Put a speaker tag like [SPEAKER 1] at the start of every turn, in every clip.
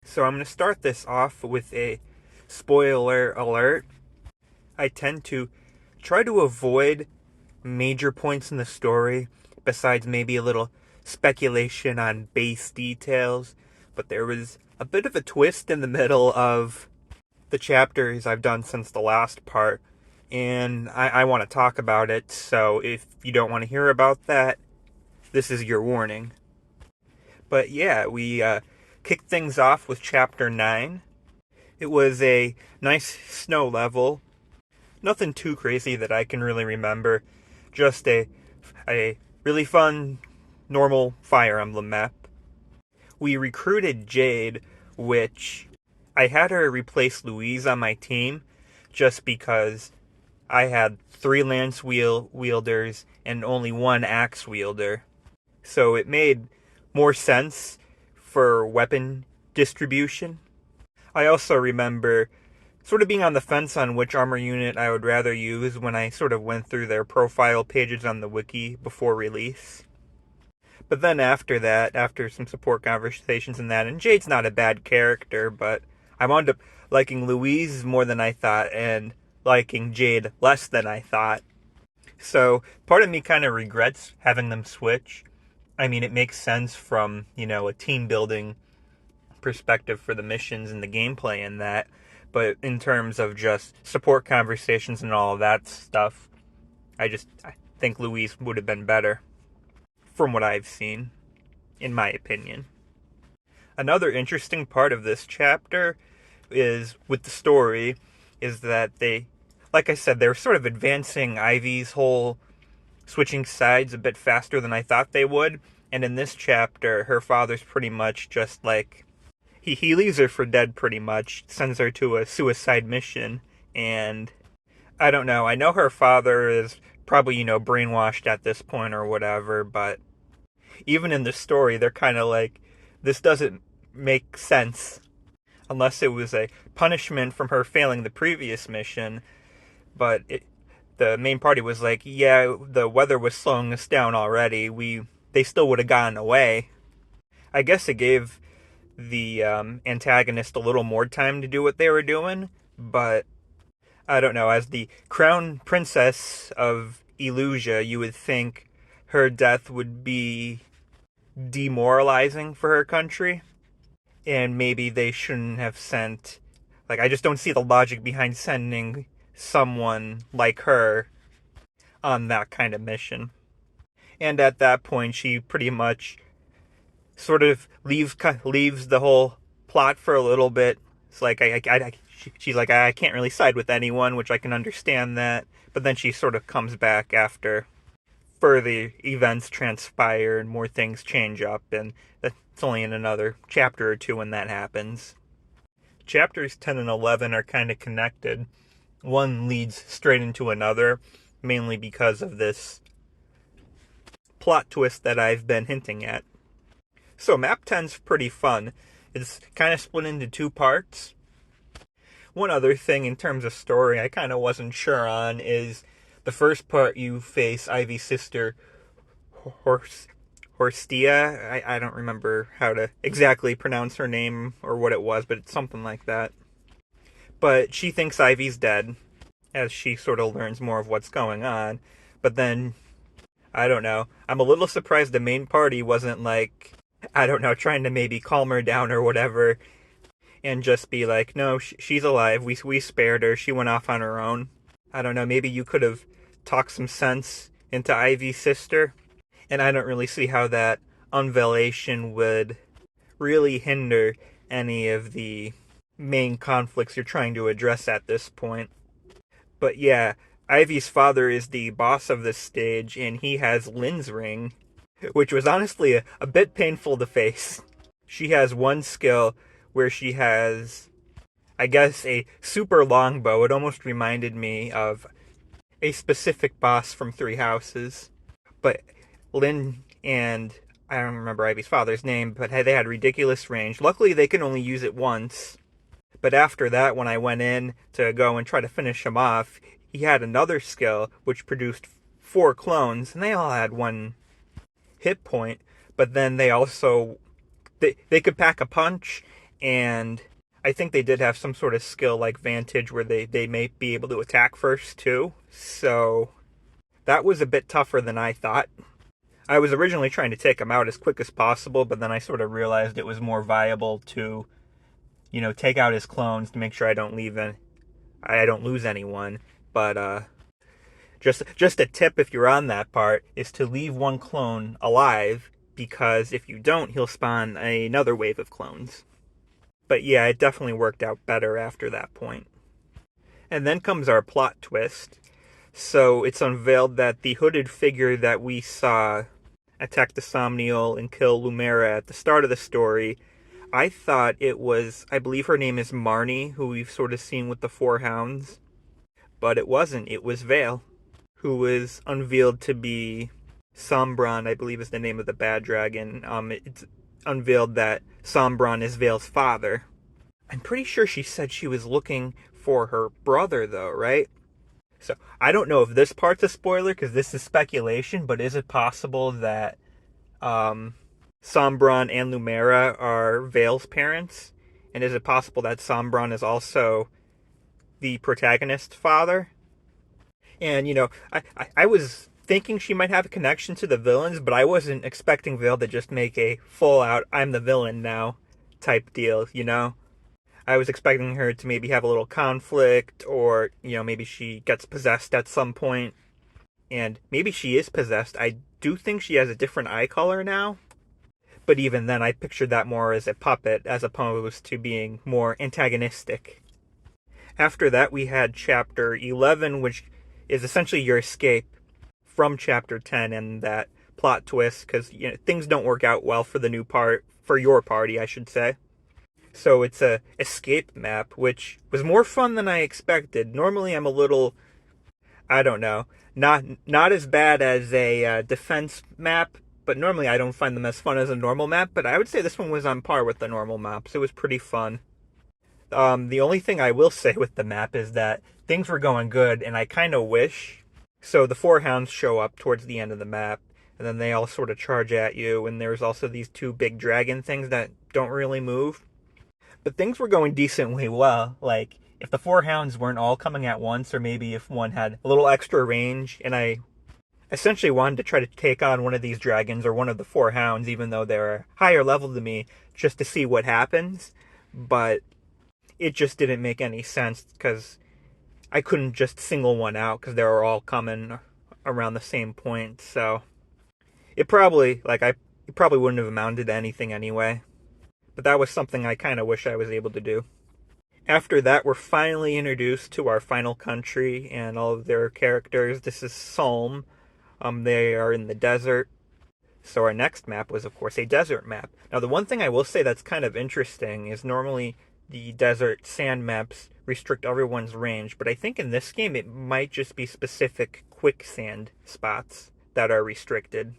[SPEAKER 1] So I'm going to start this off with a spoiler alert. I tend to try to avoid major points in the story, besides maybe a little speculation on base details, but there was a bit of a twist in the middle of the chapters I've done since the last part, and I want to talk about it, so if you don't want to hear about that, this is your warning. But yeah, we kicked things off with Chapter 9. It was a nice snow level. Nothing too crazy that I can really remember. Just a really fun, normal Fire Emblem map. We recruited Jade, which I had her replace Louise on my team, just because I had 3 lance wielders and only 1 axe wielder. So it made more sense for weapon distribution. I also remember sort of being on the fence on which armor unit I would rather use when I sort of went through their profile pages on the wiki before release. But then after that, after some support conversations and that, and Jade's not a bad character, but I wound up liking Louise more than I thought and liking Jade less than I thought. So part of me kind of regrets having them switch. I mean, it makes sense from, a team building perspective for the missions and the gameplay and that, but in terms of just support conversations and all of that stuff, I think Louise would have been better from what I've seen, in my opinion. Another interesting part of this chapter is with the story is that like I said, they're sort of advancing Ivy's whole switching sides a bit faster than I thought they would. And in this chapter, her father's pretty much just like, he leaves her for dead pretty much, sends her to a suicide mission, and I don't know. I know her father is probably, brainwashed at this point or whatever, but even in the story, they're kind of like, this doesn't make sense unless it was a punishment from her failing the previous mission, but the main party was like, yeah, the weather was slowing us down already. They still would have gotten away. I guess it gave the antagonist a little more time to do what they were doing, but I don't know. As the crown princess of Elusia, you would think her death would be demoralizing for her country, and maybe they shouldn't have sent. I just don't see the logic behind sending someone like her on that kind of mission. And at that point, she pretty much sort of leaves the whole plot for a little bit. It's like she's like, I can't really side with anyone, which I can understand that. But then she sort of comes back after further events transpire and more things change up, and that's only in another chapter or two when that happens. Chapters 10 and 11 are kind of connected. One leads straight into another, mainly because of this plot twist that I've been hinting at. So map 10's pretty fun. It's kind of split into 2 parts. One other thing in terms of story I kind of wasn't sure on is the first part you face Ivy's sister, Horstia. I don't remember how to exactly pronounce her name or what it was, but it's something like that. But she thinks Ivy's dead, as she sort of learns more of what's going on. But then, I don't know. I'm a little surprised the main party wasn't like, I don't know, trying to maybe calm her down or whatever, and just be like, no, she's alive. We spared her. She went off on her own. I don't know. Maybe you could have talked some sense into Ivy's sister. And I don't really see how that unvelation would really hinder any of the main conflicts you're trying to address at this point. But yeah, Ivy's father is the boss of this stage, and he has Lynn's ring, which was honestly a bit painful to face. She has one skill where she has, I guess, a super longbow. It almost reminded me of a specific boss from Three Houses. But Lynn and, I don't remember Ivy's father's name, but they had ridiculous range. Luckily, they can only use it once. But after that, when I went in to go and try to finish him off, he had another skill which produced 4 clones, and they all had 1 hit point. But then they also, they could pack a punch, and I think they did have some sort of skill like Vantage where they may be able to attack first too. So that was a bit tougher than I thought. I was originally trying to take them out as quick as possible, but then I sort of realized it was more viable to, take out his clones to make sure I don't lose anyone. But just a tip if you're on that part is to leave one clone alive, because if you don't, he'll spawn another wave of clones. But yeah, it definitely worked out better after that point. And then comes our plot twist. So it's unveiled that the hooded figure that we saw attack the Somniel and kill Lumera at the start of the story, I thought it was, I believe her name is Marnie, who we've sort of seen with the Four Hounds. But it wasn't. It was Vale, who was unveiled to be Sombron, I believe is the name of the bad dragon. It's unveiled that Sombron is Vale's father. I'm pretty sure she said she was looking for her brother, though, right? So I don't know if this part's a spoiler, because this is speculation, but is it possible that Sombron and Lumera are Vale's parents? And is it possible that Sombron is also the protagonist's father? And, I was thinking she might have a connection to the villains, but I wasn't expecting Vale to just make a full-out I'm the villain now type deal, I was expecting her to maybe have a little conflict, or, maybe she gets possessed at some point. And maybe she is possessed. I do think she has a different eye color now. But even then, I pictured that more as a puppet, as opposed to being more antagonistic. After that, we had Chapter 11, which is essentially your escape from Chapter 10 and that plot twist, because things don't work out well for the new part, for your party, I should say. So it's a escape map, which was more fun than I expected. Normally I'm a little, I don't know, not as bad as a defense map, but normally I don't find them as fun as a normal map, but I would say this one was on par with the normal maps. It was pretty fun. The only thing I will say with the map is that things were going good, and I kind of wish. So the Four Hounds show up towards the end of the map, and then they all sort of charge at you, and there's also these two big dragon things that don't really move. But things were going decently well. Like, if the Four Hounds weren't all coming at once, or maybe if one had a little extra range, and I essentially wanted to try to take on one of these dragons or one of the Four Hounds, even though they're higher level than me, just to see what happens. But it just didn't make any sense, because I couldn't just single one out, because they were all coming around the same point. So it probably wouldn't have amounted to anything anyway. But that was something I kind of wish I was able to do. After that, we're finally introduced to our final country and all of their characters. This is Solm. They are in the desert. So our next map was, of course, a desert map. Now, the one thing I will say that's kind of interesting is normally the desert sand maps restrict everyone's range, but I think in this game it might just be specific quicksand spots that are restricted.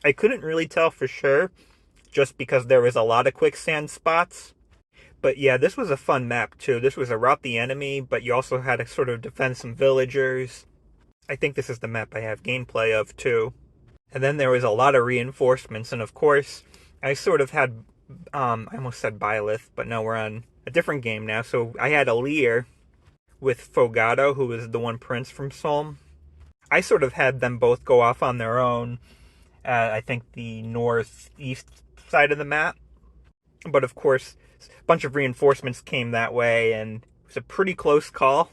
[SPEAKER 1] I couldn't really tell for sure, just because there was a lot of quicksand spots. But yeah, this was a fun map too. This was a rout the enemy, but you also had to sort of defend some villagers. I think this is the map I have gameplay of too. And then there was a lot of reinforcements, and of course, I sort of had, I almost said Byleth, but no, we're on a different game now. So I had Alir with Fogado, who was the one prince from Solm. I sort of had them both go off on their own at, I think, the northeast side of the map. But of course, a bunch of reinforcements came that way, and it was a pretty close call.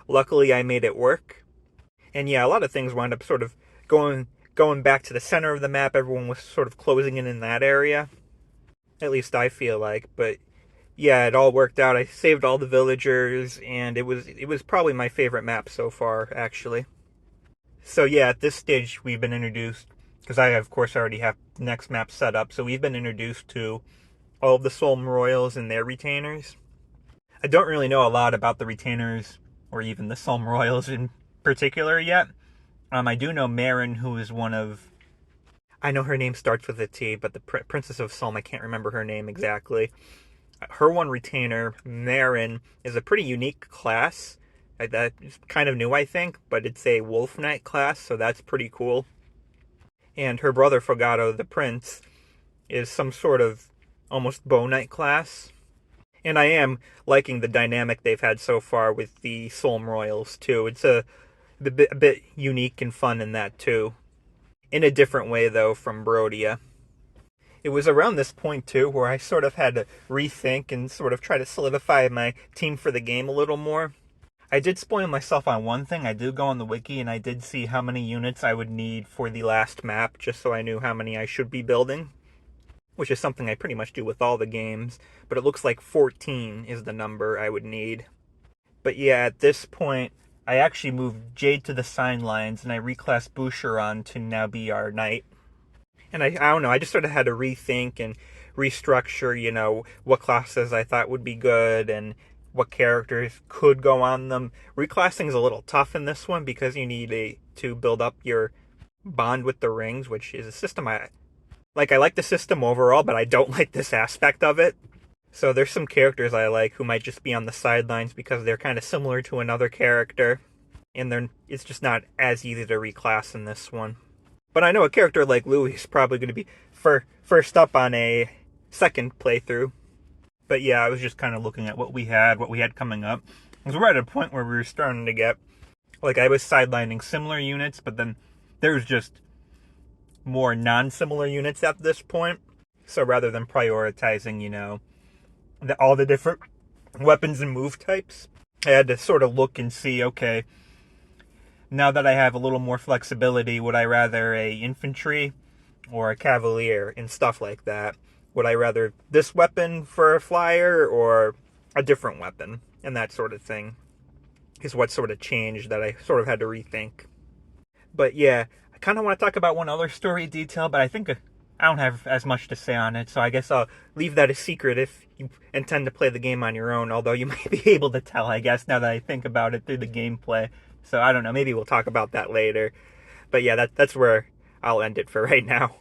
[SPEAKER 1] Luckily, I made it work. And yeah, a lot of things wound up sort of going back to the center of the map. Everyone was sort of closing in that area. At least I feel like. But yeah, it all worked out. I saved all the villagers, and it was probably my favorite map so far, actually. So yeah, at this stage, we've been introduced, because I, of course, already have the next map set up, so we've been introduced to all of the Solm Royals and their retainers. I don't really know a lot about the retainers, or even the Solm Royals in particular yet. I do know Marin, who is one of... I know her name starts with a T, but the Princess of Solm, I can't remember her name exactly. Her one retainer, Marin, is a pretty unique class. That is kind of new, I think, but it's a Wolf Knight class, so that's pretty cool. And her brother, Fogado, the prince, is some sort of almost Bow Knight class. And I am liking the dynamic they've had so far with the Solm Royals, too. It's a bit unique and fun in that, too. In a different way, though, from Brodia. It was around this point, too, where I sort of had to rethink and sort of try to solidify my team for the game a little more. I did spoil myself on one thing. I did go on the wiki and I did see how many units I would need for the last map, just so I knew how many I should be building, which is something I pretty much do with all the games, but it looks like 14 is the number I would need. But yeah, at this point, I actually moved Jade to the sign lines and I reclassed Boucheron to now be our knight. And I don't know, I just sort of had to rethink and restructure, what classes I thought would be good and what characters could go on them. Reclassing is a little tough in this one because you need to build up your bond with the rings, which is a system I like the system overall, but I don't like this aspect of it. So there's some characters I like who might just be on the sidelines because they're kind of similar to another character, and it's just not as easy to reclass in this one. But I know a character like Louis is probably going to be first up on a second playthrough. But yeah, I was just kind of looking at what we had coming up. Because we're at a point where we were starting to get, like, I was sidelining similar units, but then there's just more non-similar units at this point. So rather than prioritizing, all the different weapons and move types, I had to sort of look and see, okay, now that I have a little more flexibility, would I rather a infantry or a cavalier and stuff like that? Would I rather this weapon for a flyer or a different weapon? And that sort of thing is what sort of changed that I sort of had to rethink. But yeah, I kind of want to talk about one other story detail, but I think I don't have as much to say on it, so I guess I'll leave that a secret if you intend to play the game on your own, although you might be able to tell, I guess, now that I think about it through the gameplay. So I don't know, maybe we'll talk about that later. But yeah, that's where I'll end it for right now.